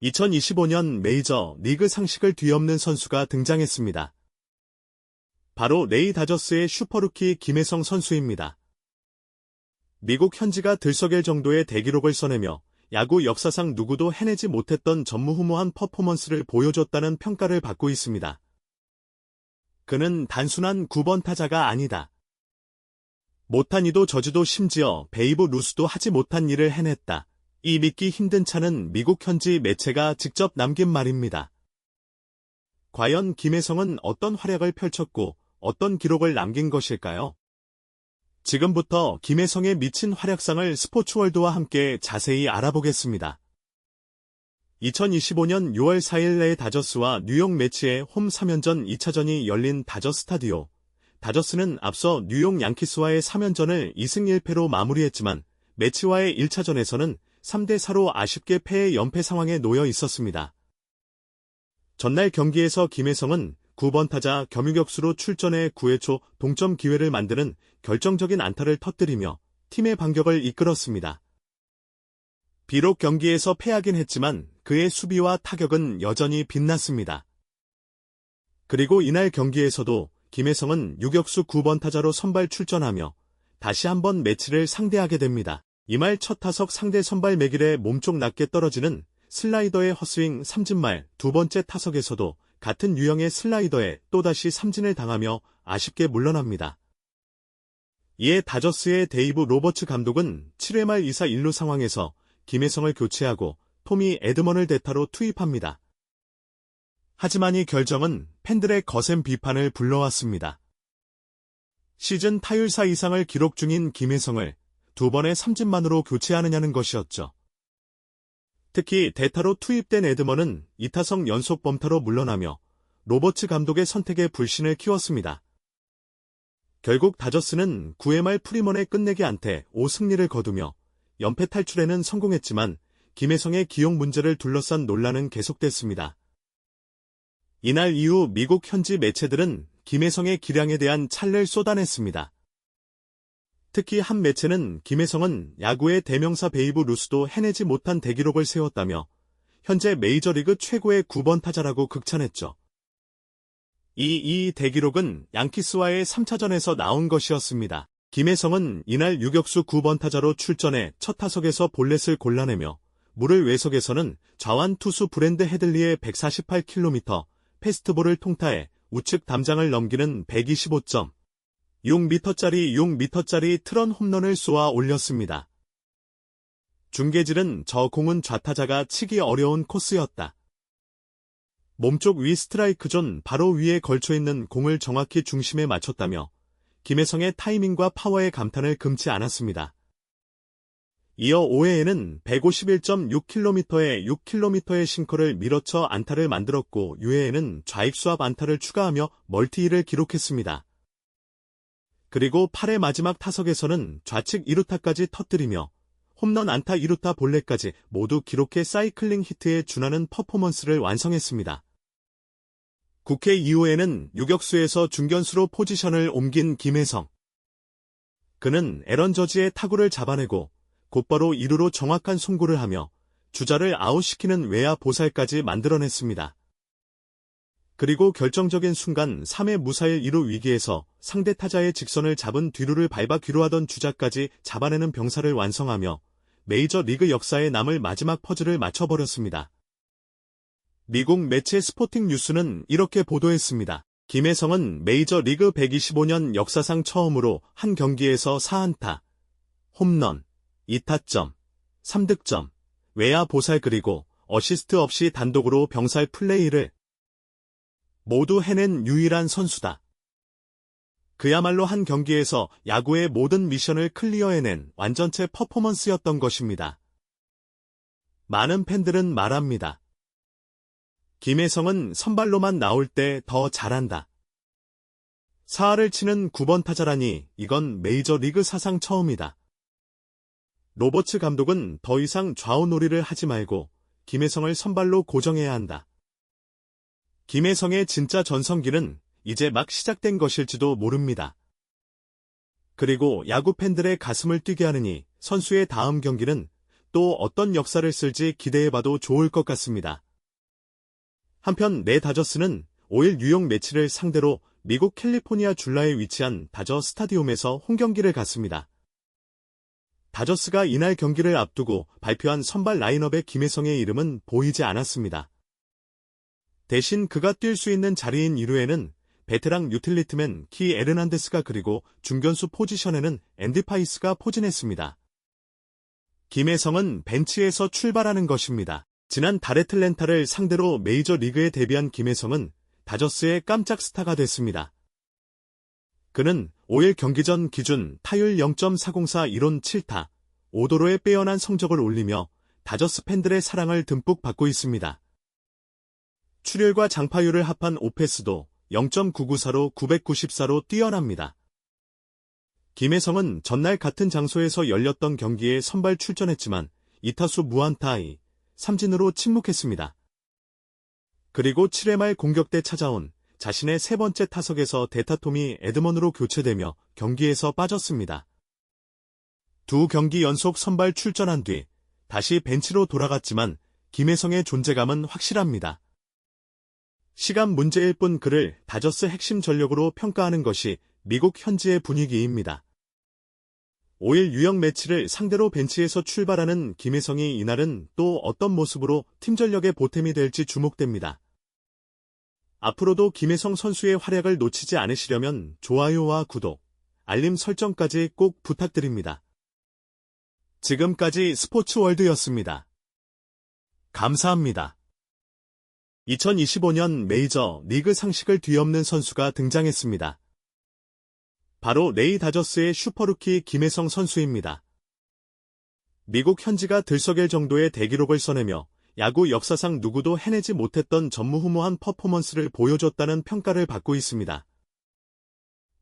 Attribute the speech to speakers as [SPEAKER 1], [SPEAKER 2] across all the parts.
[SPEAKER 1] 2025년 메이저 리그 상식을 뒤엎는 선수가 등장했습니다. 바로 레이 다저스의 슈퍼루키 김혜성 선수입니다. 미국 현지가 들썩일 정도의 대기록을 써내며 야구 역사상 누구도 해내지 못했던 전무후무한 퍼포먼스를 보여줬다는 평가를 받고 있습니다. 그는 단순한 9번 타자가 아니다. 못한 이도 저주도 심지어 베이브 루스도 하지 못한 일을 해냈다. 이 믿기 힘든 차는 미국 현지 매체가 직접 남긴 말입니다. 과연 김혜성은 어떤 활약을 펼쳤고 어떤 기록을 남긴 것일까요? 지금부터 김혜성의 미친 활약상을 스포츠월드와 함께 자세히 알아보겠습니다. 2025년 6월 4일 레이 다저스와 뉴욕 매치의 홈 3연전 2차전이 열린 다저 스타디오. 다저스는 앞서 뉴욕 양키스와의 3연전을 2승 1패로 마무리했지만 매치와의 1차전에서는 3대4로 아쉽게 패의 연패 상황에 놓여 있었습니다. 전날 경기에서 김혜성은 9번 타자 겸유격수로 출전해 9회 초 동점 기회를 만드는 결정적인 안타를 터뜨리며 팀의 반격을 이끌었습니다. 비록 경기에서 패하긴 했지만 그의 수비와 타격은 여전히 빛났습니다. 그리고 이날 경기에서도 김혜성은 유격수 9번 타자로 선발 출전하며 다시 한번 매치를 상대하게 됩니다. 이말 첫 타석 상대 선발 맥일의 몸쪽 낮게 떨어지는 슬라이더의 헛스윙 삼진말, 두 번째 타석에서도 같은 유형의 슬라이더에 또다시 삼진을 당하며 아쉽게 물러납니다. 이에 다저스의 데이브 로버츠 감독은 7회 말 2사 1루 상황에서 김혜성을 교체하고 토미 에드먼을 대타로 투입합니다. 하지만 이 결정은 팬들의 거센 비판을 불러왔습니다. 시즌 타율4 이상을 기록 중인 김혜성을 두 번의 삼진만으로 교체하느냐는 것이었죠. 특히 대타로 투입된 에드먼은 2타석 연속 범타로 물러나며 로버츠 감독의 선택에 불신을 키웠습니다. 결국 다저스는 9회 말 프리먼의 끝내기 안타 5승리를 거두며 연패 탈출에는 성공했지만 김혜성의 기용 문제를 둘러싼 논란은 계속됐습니다. 이날 이후 미국 현지 매체들은 김혜성의 기량에 대한 찬를 쏟아냈습니다. 특히 한 매체는 김혜성은 야구의 대명사 베이브 루스도 해내지 못한 대기록을 세웠다며 현재 메이저리그 최고의 9번 타자라고 극찬했죠. 이 대기록은 양키스와의 3차전에서 나온 것이었습니다. 김혜성은 이날 유격수 9번 타자로 출전해 첫 타석에서 볼넷을 골라내며 물을 외석에서는 좌완 투수 브랜드 헤들리의 148km 패스트볼을 통타해 우측 담장을 넘기는 125점. 6m짜리 트런 홈런을 쏘아 올렸습니다. 중계진은 저 공은 좌타자가 치기 어려운 코스였다. 몸쪽 위 스트라이크 존 바로 위에 걸쳐있는 공을 정확히 중심에 맞췄다며 김혜성의 타이밍과 파워에 감탄을 금치 않았습니다. 이어 5회에는 151.6km의 6km의 싱커를 밀어쳐 안타를 만들었고 6회에는 좌익수압 안타를 추가하며 멀티힐을 기록했습니다. 그리고 8회 마지막 타석에서는 좌측 2루타까지 터뜨리며 홈런 안타 2루타 볼넷까지 모두 기록해 사이클링 히트에 준하는 퍼포먼스를 완성했습니다. 9회 이후에는 유격수에서 중견수로 포지션을 옮긴 김혜성. 그는 에런 저지의 타구를 잡아내고 곧바로 2루로 정확한 송구를 하며 주자를 아웃시키는 외야 보살까지 만들어냈습니다. 그리고 결정적인 순간 3회 무사일 2루 위기에서 상대 타자의 직선을 잡은 뒤루를 밟아 귀로하던 주자까지 잡아내는 병사를 완성하며 메이저 리그 역사에 남을 마지막 퍼즐을 맞춰버렸습니다. 미국 매체 스포팅 뉴스는 이렇게 보도했습니다. 김혜성은 메이저 리그 125년 역사상 처음으로 한 경기에서 4안타, 홈런, 2타점, 3득점, 외야 보살 그리고 어시스트 없이 단독으로 병살 플레이를 모두 해낸 유일한 선수다. 그야말로 한 경기에서 야구의 모든 미션을 클리어해낸 완전체 퍼포먼스였던 것입니다. 많은 팬들은 말합니다. 김혜성은 선발로만 나올 때 더 잘한다. 4할을 치는 9번 타자라니 이건 메이저리그 사상 처음이다. 로버츠 감독은 더 이상 좌우놀이를 하지 말고 김혜성을 선발로 고정해야 한다. 김혜성의 진짜 전성기는 이제 막 시작된 것일지도 모릅니다. 그리고 야구 팬들의 가슴을 뛰게 하느니 선수의 다음 경기는 또 어떤 역사를 쓸지 기대해봐도 좋을 것 같습니다. 한편 내 다저스는 5일 뉴욕 매치를 상대로 미국 캘리포니아 줄라에 위치한 다저 스타디움에서 홈경기를 갔습니다. 다저스가 이날 경기를 앞두고 발표한 선발 라인업의 김혜성의 이름은 보이지 않았습니다. 대신 그가 뛸 수 있는 자리인 2루에는 베테랑 유틸리티맨 키 에르난데스가 그리고 중견수 포지션에는 앤디 파이스가 포진했습니다. 김혜성은 벤치에서 출발하는 것입니다. 지난 달애틀랜타를 상대로 메이저리그에 데뷔한 김혜성은 다저스의 깜짝 스타가 됐습니다. 그는 5일 경기 전 기준 타율 0.404 1혼 7타, 5도로의 빼어난 성적을 올리며 다저스 팬들의 사랑을 듬뿍 받고 있습니다. 출혈과 장파율을 합한 오패스도 0.994로 994로 뛰어납니다. 김혜성은 전날 같은 장소에서 열렸던 경기에 선발 출전했지만 2타수 무안타의 삼진으로 침묵했습니다. 그리고 7회 말 공격대 찾아온 자신의 세 번째 타석에서 대타톰이 에드먼으로 교체되며 경기에서 빠졌습니다. 두 경기 연속 선발 출전한 뒤 다시 벤치로 돌아갔지만 김혜성의 존재감은 확실합니다. 시간 문제일 뿐 그를 다저스 핵심 전력으로 평가하는 것이 미국 현지의 분위기입니다. 5일 뉴욕 매치를 상대로 벤치에서 출발하는 김혜성이 이날은 또 어떤 모습으로 팀 전력의 보탬이 될지 주목됩니다. 앞으로도 김혜성 선수의 활약을 놓치지 않으시려면 좋아요와 구독, 알림 설정까지 꼭 부탁드립니다. 지금까지 스포츠월드였습니다. 감사합니다. 2025년 메이저 리그 상식을 뒤엎는 선수가 등장했습니다. 바로 레이 다저스의 슈퍼루키 김혜성 선수입니다. 미국 현지가 들썩일 정도의 대기록을 써내며 야구 역사상 누구도 해내지 못했던 전무후무한 퍼포먼스를 보여줬다는 평가를 받고 있습니다.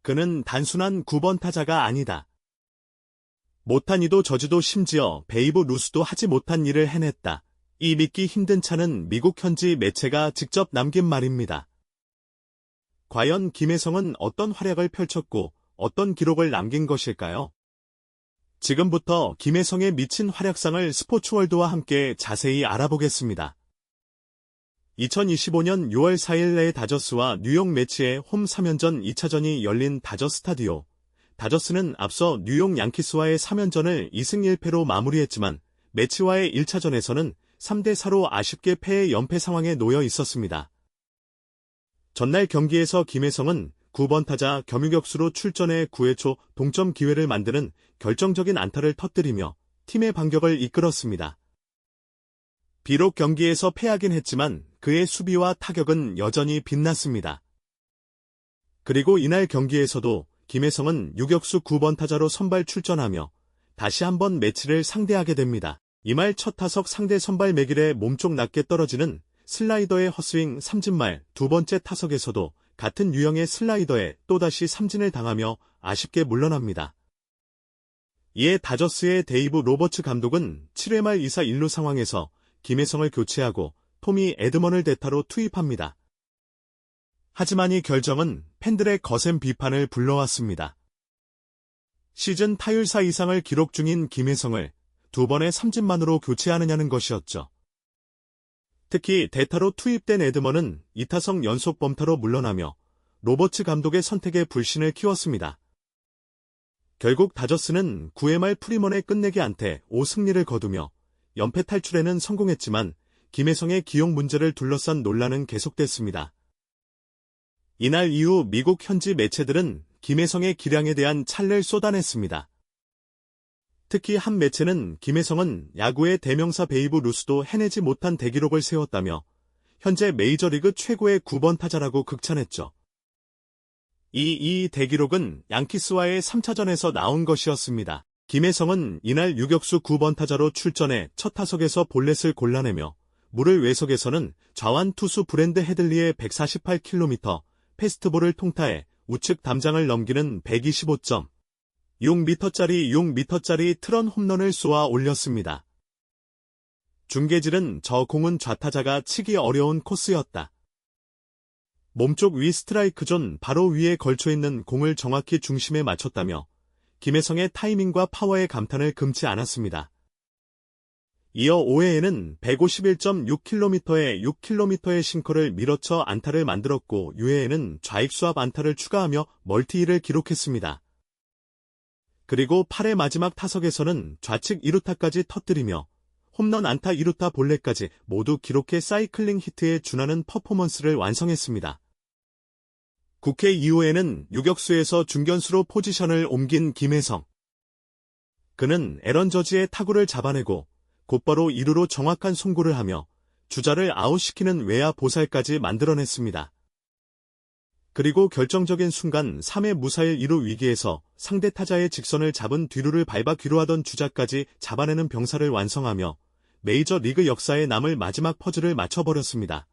[SPEAKER 1] 그는 단순한 9번 타자가 아니다. 못한 이도 저지도 심지어 베이브 루스도 하지 못한 일을 해냈다. 이 믿기 힘든 차는 미국 현지 매체가 직접 남긴 말입니다. 과연 김혜성은 어떤 활약을 펼쳤고 어떤 기록을 남긴 것일까요? 지금부터 김혜성의 미친 활약상을 스포츠월드와 함께 자세히 알아보겠습니다. 2025년 6월 4일 레이 다저스와 뉴욕 매치의 홈 3연전 2차전이 열린 다저 스타디오. 다저스는 앞서 뉴욕 양키스와의 3연전을 2승 1패로 마무리했지만 매치와의 1차전에서는 3대4로 아쉽게 패의 연패 상황에 놓여 있었습니다. 전날 경기에서 김혜성은 9번 타자 겸유격수로 출전해 9회 초 동점 기회를 만드는 결정적인 안타를 터뜨리며 팀의 반격을 이끌었습니다. 비록 경기에서 패하긴 했지만 그의 수비와 타격은 여전히 빛났습니다. 그리고 이날 경기에서도 김혜성은 유격수 9번 타자로 선발 출전하며 다시 한번 매치를 상대하게 됩니다. 이말 첫 타석 상대 선발 맥일의 몸쪽 낮게 떨어지는 슬라이더의 헛스윙 삼진 말 두 번째 타석에서도 같은 유형의 슬라이더에 또다시 삼진을 당하며 아쉽게 물러납니다. 이에 다저스의 데이브 로버츠 감독은 7회 말 2사 1루 상황에서 김혜성을 교체하고 토미 에드먼을 대타로 투입합니다. 하지만 이 결정은 팬들의 거센 비판을 불러왔습니다. 시즌 타율사 이상을 기록 중인 김혜성을 두 번의 삼진만으로 교체하느냐는 것이었죠. 특히 대타로 투입된 에드먼은 2타석 연속 범타로 물러나며 로버츠 감독의 선택에 불신을 키웠습니다. 결국 다저스는 9회 말 프리먼의 끝내기 안타 5승리를 거두며 연패 탈출에는 성공했지만 김혜성의 기용 문제를 둘러싼 논란은 계속됐습니다. 이날 이후 미국 현지 매체들은 김혜성의 기량에 대한 찬를 쏟아냈습니다. 특히 한 매체는 김혜성은 야구의 대명사 베이브 루스도 해내지 못한 대기록을 세웠다며 현재 메이저리그 최고의 9번 타자라고 극찬했죠. 이 대기록은 양키스와의 3차전에서 나온 것이었습니다. 김혜성은 이날 유격수 9번 타자로 출전해 첫 타석에서 볼넷을 골라내며 물을 외석에서는 좌완 투수 브랜드 헤들리의 148km 패스트볼을 통타해 우측 담장을 넘기는 125.6m짜리 트런 홈런을 쏘아 올렸습니다. 중계질은 저 공은 좌타자가 치기 어려운 코스였다. 몸쪽 위 스트라이크 존 바로 위에 걸쳐있는 공을 정확히 중심에 맞췄다며 김혜성의 타이밍과 파워에 감탄을 금치 않았습니다. 이어 5회에는 151.6km의 6km의 싱커를 밀어쳐 안타를 만들었고 6회에는 좌익수압 안타를 추가하며 멀티힐을 기록했습니다. 그리고 8회 마지막 타석에서는 좌측 2루타까지 터뜨리며 홈런 안타 2루타 볼넷까지 모두 기록해 사이클링 히트에 준하는 퍼포먼스를 완성했습니다. 9회 이후에는 유격수에서 중견수로 포지션을 옮긴 김혜성. 그는 에런 저지의 타구를 잡아내고 곧바로 2루로 정확한 송구를 하며 주자를 아웃시키는 외야 보살까지 만들어냈습니다. 그리고 결정적인 순간 3회 무사일 2루 위기에서 상대 타자의 직선을 잡은 뒤루를 밟아 귀로하던 주자까지 잡아내는 병사를 완성하며 메이저리그 역사에 남을 마지막 퍼즐을 맞춰버렸습니다.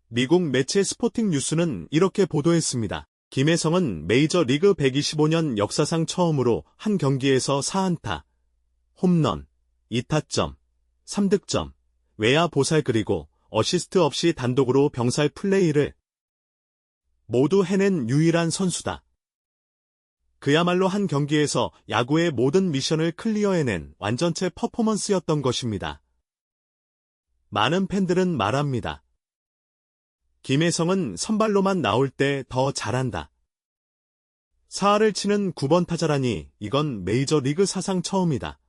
[SPEAKER 1] 미국 매체 스포팅 뉴스는 이렇게 보도했습니다. 김혜성은 메이저리그 125년 역사상 처음으로 한 경기에서 4안타, 홈런, 2타점, 3득점, 외야 보살 그리고 어시스트 없이 단독으로 병살 플레이를 모두 해낸 유일한 선수다. 그야말로 한 경기에서 야구의 모든 미션을 클리어해낸 완전체 퍼포먼스였던 것입니다. 많은 팬들은 말합니다. 김혜성은 선발로만 나올 때 더 잘한다. 4할을 치는 9번 타자라니 이건 메이저리그 사상 처음이다.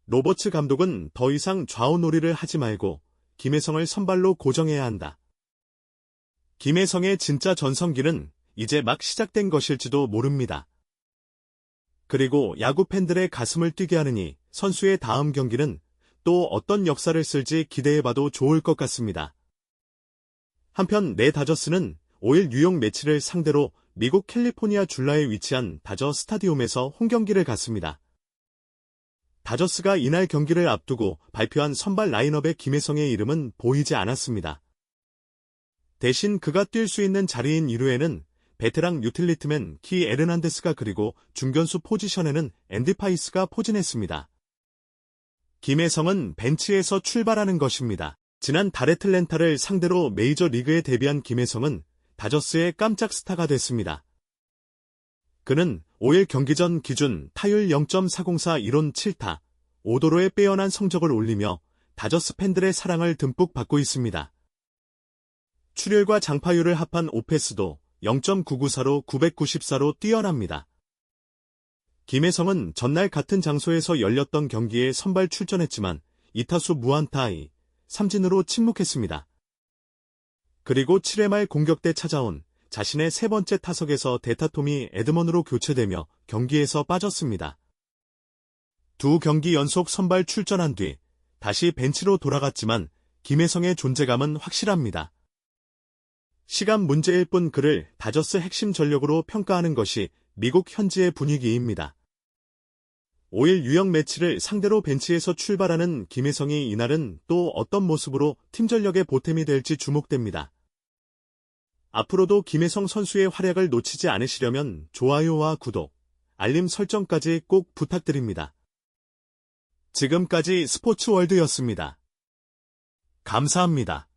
[SPEAKER 1] 로버츠 감독은 더 이상 좌우놀이를 하지 말고 김혜성을 선발로 고정해야 한다. 김혜성의 진짜 전성기는 이제 막 시작된 것일지도 모릅니다. 그리고 야구 팬들의 가슴을 뛰게 하느니 선수의 다음 경기는 또 어떤 역사를 쓸지 기대해봐도 좋을 것 같습니다. 한편 내 다저스는 5일 뉴욕 매치를 상대로 미국 캘리포니아 줄라에 위치한 다저 스타디움에서 홈경기를 갔습니다. 다저스가 이날 경기를 앞두고 발표한 선발 라인업의 김혜성의 이름은 보이지 않았습니다. 대신 그가 뛸 수 있는 자리인 2루에는 베테랑 유틸리티맨 키 에르난데스가 그리고 중견수 포지션에는 앤디 파이스가 포진했습니다. 김혜성은 벤치에서 출발하는 것입니다. 지난 다레틀랜타를 상대로 메이저리그에 데뷔한 김혜성은 다저스의 깜짝 스타가 됐습니다. 그는 5일 경기 전 기준 타율 0.404 1혼 7타, 5도로의 빼어난 성적을 올리며 다저스 팬들의 사랑을 듬뿍 받고 있습니다. 출혈과 장파율을 합한 오패스도 0.994로 994로 뛰어납니다. 김혜성은 전날 같은 장소에서 열렸던 경기에 선발 출전했지만 2타수 무안타의 삼진으로 침묵했습니다. 그리고 7회 말 공격대 찾아온 자신의 세 번째 타석에서 대타톰이 에드먼으로 교체되며 경기에서 빠졌습니다. 두 경기 연속 선발 출전한 뒤 다시 벤치로 돌아갔지만 김혜성의 존재감은 확실합니다. 시간 문제일 뿐 그를 다저스 핵심 전력으로 평가하는 것이 미국 현지의 분위기입니다. 5일 뉴욕 매치를 상대로 벤치에서 출발하는 김혜성이 이날은 또 어떤 모습으로 팀 전력의 보탬이 될지 주목됩니다. 앞으로도 김혜성 선수의 활약을 놓치지 않으시려면 좋아요와 구독, 알림 설정까지 꼭 부탁드립니다. 지금까지 스포츠월드였습니다. 감사합니다.